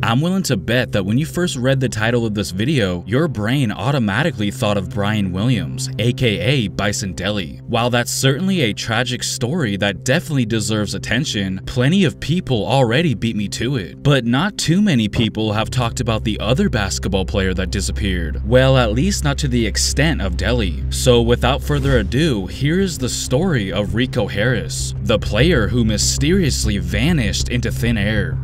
I'm willing to bet that when you first read the title of this video, your brain automatically thought of Brian Williams, aka Bison Dele. While that's certainly a tragic story that definitely deserves attention, plenty of people already beat me to it. But not too many people have talked about the other basketball player that disappeared. Well, at least not to the extent of Dele. So without further ado, here is the story of Rico Harris, the player who mysteriously vanished into thin air.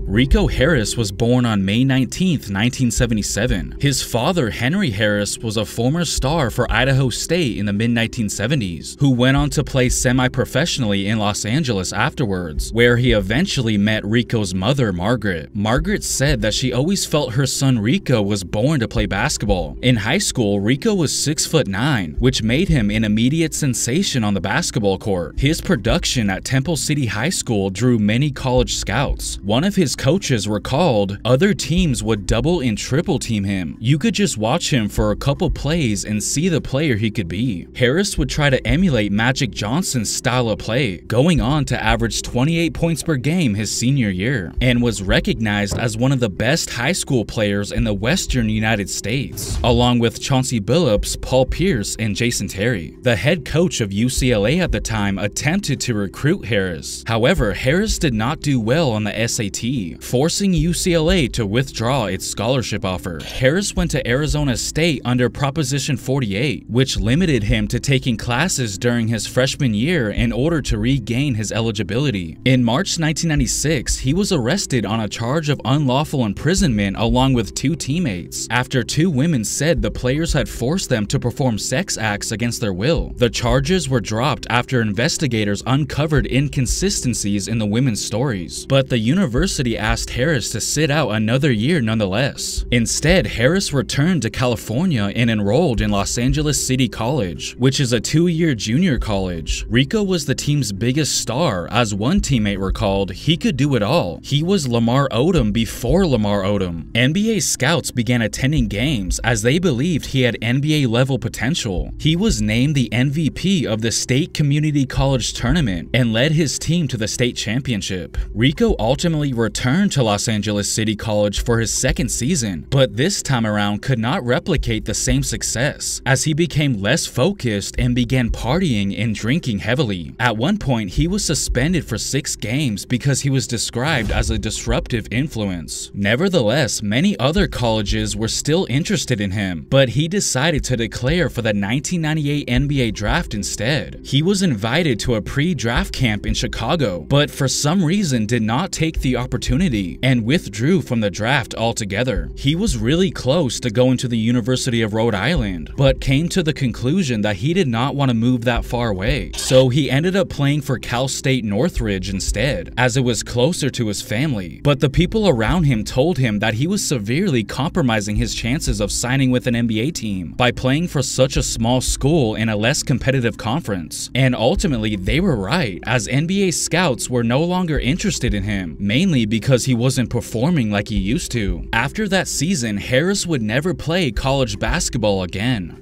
Rico Harris was born on May 19, 1977. His father, Henry Harris, was a former star for Idaho State in the mid-1970s, who went on to play semi-professionally in Los Angeles afterwards, where he eventually met Rico's mother, Margaret. Margaret said that she always felt her son Rico was born to play basketball. In high school, Rico was 6'9", which made him an immediate sensation on the basketball court. His production at Temple City High School drew many college scouts. One of his coaches recalled other teams would double and triple team him. You could just watch him for a couple plays and see the player he could be. Harris would try to emulate Magic Johnson's style of play, going on to average 28 points per game his senior year, and was recognized as one of the best high school players in the Western United States, along with Chauncey Billups, Paul Pierce, and Jason Terry. The head coach of UCLA at the time attempted to recruit Harris. However, Harris did not do well on the SAT, forcing UCLA to withdraw its scholarship offer. Harris went to Arizona State under Proposition 48, which limited him to taking classes during his freshman year in order to regain his eligibility. In March 1996, he was arrested on a charge of unlawful imprisonment along with two teammates, after two women said the players had forced them to perform sex acts against their will. The charges were dropped after investigators uncovered inconsistencies in the women's stories, but the university asked Harris to sit out another year nonetheless. Instead, Harris returned to California and enrolled in Los Angeles City College, which is a 2-year junior college. Rico was the team's biggest star. As one teammate recalled, he could do it all. He was Lamar Odom before Lamar Odom. NBA scouts began attending games as they believed he had NBA-level potential. He was named the MVP of the State Community College Tournament and led his team to the state championship. Rico ultimately returned to Los Angeles City College for his second season, but this time around could not replicate the same success, as he became less focused and began partying and drinking heavily. At one point, he was suspended for 6 games because he was described as a disruptive influence. Nevertheless, many other colleges were still interested in him, but he decided to declare for the 1998 NBA draft instead. He was invited to a pre-draft camp in Chicago, but for some reason did not take the opportunity and withdrew from the draft altogether. He was really close to going to the University of Rhode Island, but came to the conclusion that he did not want to move that far away. So he ended up playing for Cal State Northridge instead, as it was closer to his family. But the people around him told him that he was severely compromising his chances of signing with an NBA team by playing for such a small school in a less competitive conference. And ultimately, they were right, as NBA scouts were no longer interested in him, mainly because he wasn't performing like he used to. After that season, Harris would never play college basketball again.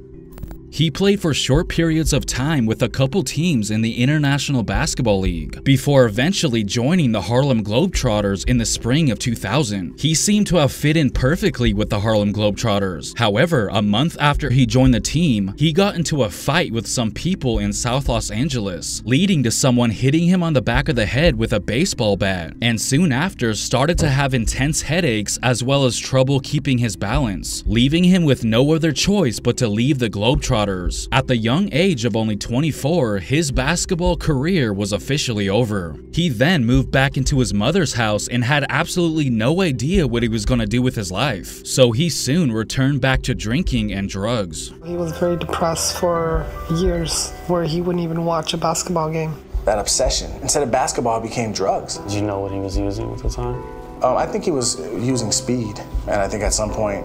He played for short periods of time with a couple teams in the International Basketball League, before eventually joining the Harlem Globetrotters in the spring of 2000. He seemed to have fit in perfectly with the Harlem Globetrotters. However, a month after he joined the team, he got into a fight with some people in South Los Angeles, leading to someone hitting him on the back of the head with a baseball bat, and soon after started to have intense headaches as well as trouble keeping his balance, leaving him with no other choice but to leave the Globetrotters. At the young age of only 24, his basketball career was officially over. He then moved back into his mother's house and had absolutely no idea what he was going to do with his life. So he soon returned back to drinking and drugs. He was very depressed for years, where he wouldn't even watch a basketball game. That obsession, instead of basketball, became drugs. Did you know what he was using at the time? I think he was using speed, and I think at some point,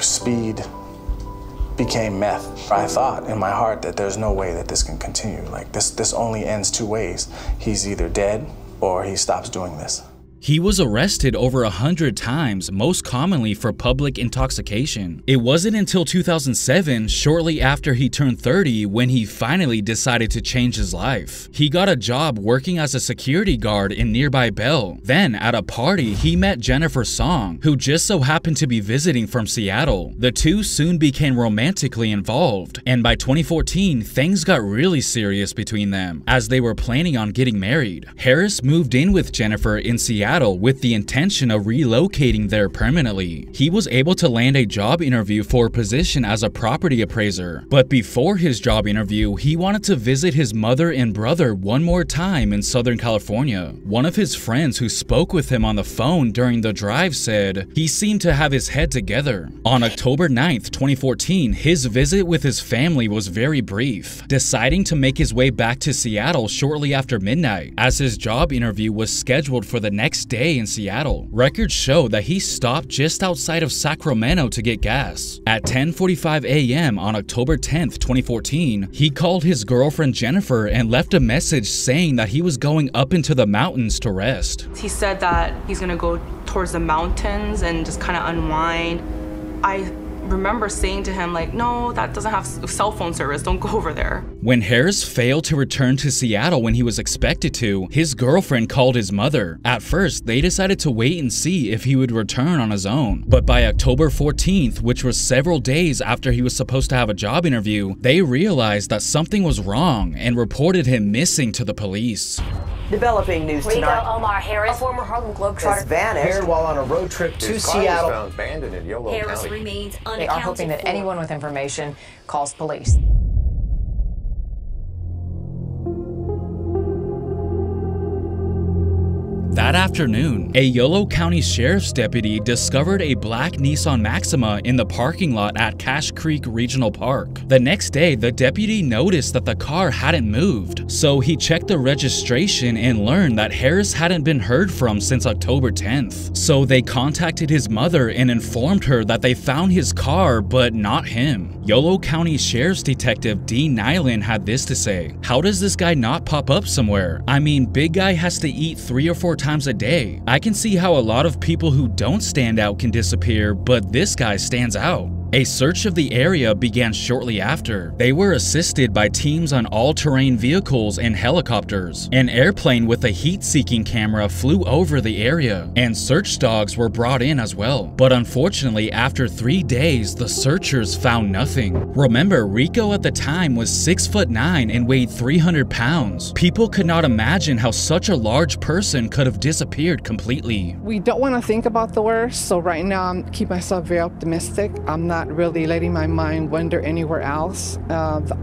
speed became meth. I thought in my heart that there's no way that this can continue. Like this only ends two ways. He's either dead or he stops doing this. He was arrested over 100 times, most commonly for public intoxication. It wasn't until 2007, shortly after he turned 30, when he finally decided to change his life. He got a job working as a security guard in nearby Bell. Then, at a party, he met Jennifer Song, who just so happened to be visiting from Seattle. The two soon became romantically involved, and by 2014, things got really serious between them, as they were planning on getting married. Harris moved in with Jennifer in Seattle with the intention of relocating there permanently. He was able to land a job interview for a position as a property appraiser, but before his job interview, he wanted to visit his mother and brother one more time in Southern California. One of his friends who spoke with him on the phone during the drive said he seemed to have his head together. On October 9th, 2014, his visit with his family was very brief, deciding to make his way back to Seattle shortly after midnight, as his job interview was scheduled for the next day in Seattle. Records show that he stopped just outside of Sacramento to get gas. At 10:45 a.m. on October 10th, 2014, he called his girlfriend Jennifer and left a message saying that he was going up into the mountains to rest. He said that he's gonna go towards the mountains and just kind of unwind. I remember saying to him, like, no, that doesn't have cell phone service, don't go over there. When Harris failed to return to Seattle when he was expected to, his girlfriend called his mother. At first, they decided to wait and see if he would return on his own. But by October 14th, which was several days after he was supposed to have a job interview, they realized that something was wrong and reported him missing to the police. Developing news tonight. Omar Harris, a former Harlem Globetrotter, vanished while on a road trip to Seattle. Harris remains unaccounted They are hoping that for. anyone with information calls police. That afternoon, a Yolo County Sheriff's deputy discovered a black Nissan Maxima in the parking lot at Cache Creek Regional Park. The next day, the deputy noticed that the car hadn't moved, so he checked the registration and learned that Harris hadn't been heard from since October 10th. So they contacted his mother and informed her that they found his car, but not him. Yolo County Sheriff's Detective Dean Nyland had this to say: "How does this guy not pop up somewhere? I mean, big guy has to eat 3 or 4 times a day. I can see how a lot of people who don't stand out can disappear, but this guy stands out." A search of the area began shortly after. They were assisted by teams on all-terrain vehicles and helicopters. An airplane with a heat-seeking camera flew over the area, and search dogs were brought in as well. But unfortunately, after 3 days, the searchers found nothing. Remember, Rico at the time was 6'9" and weighed 300 pounds. People could not imagine how such a large person could have disappeared completely. We don't want to think about the worst, so right now I'm keep myself very optimistic. I'm not really letting my mind wander anywhere else.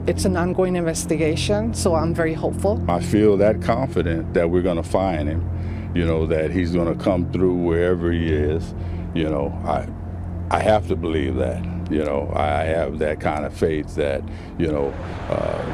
It's an ongoing investigation, so I'm very hopeful. I feel that confident that we're going to find him, you know, that he's going to come through wherever he is. You know, I have to believe that. You know, I have that kind of faith that, you know,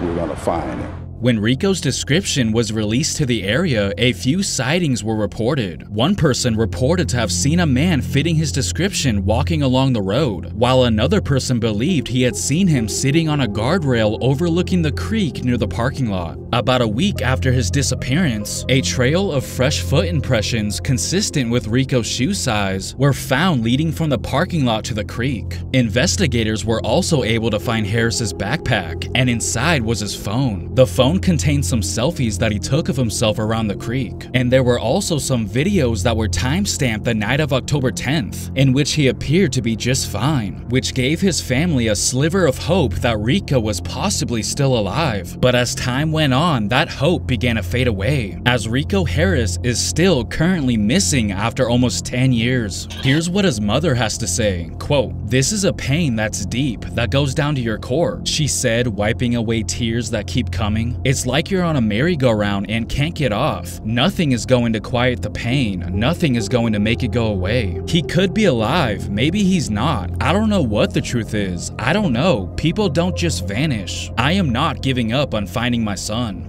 we're going to find him. When Rico's description was released to the area, a few sightings were reported. One person reported to have seen a man fitting his description walking along the road, while another person believed he had seen him sitting on a guardrail overlooking the creek near the parking lot. About a week after his disappearance, a trail of fresh foot impressions consistent with Rico's shoe size were found leading from the parking lot to the creek. Investigators were also able to find Harris's backpack, and inside was his phone. The phone contained some selfies that he took of himself around the creek, and there were also some videos that were time-stamped the night of October 10th, in which he appeared to be just fine, which gave his family a sliver of hope that Rico was possibly still alive. But as time went on, that hope began to fade away, as Rico Harris is still currently missing after almost 10 years. Here's what his mother has to say, quote, "This is a pain that's deep, that goes down to your core," she said, wiping away tears that keep coming. "It's like you're on a merry-go-round and can't get off. Nothing is going to quiet the pain. Nothing is going to make it go away. He could be alive. Maybe he's not. I don't know what the truth is. I don't know. People don't just vanish. I am not giving up on finding my son."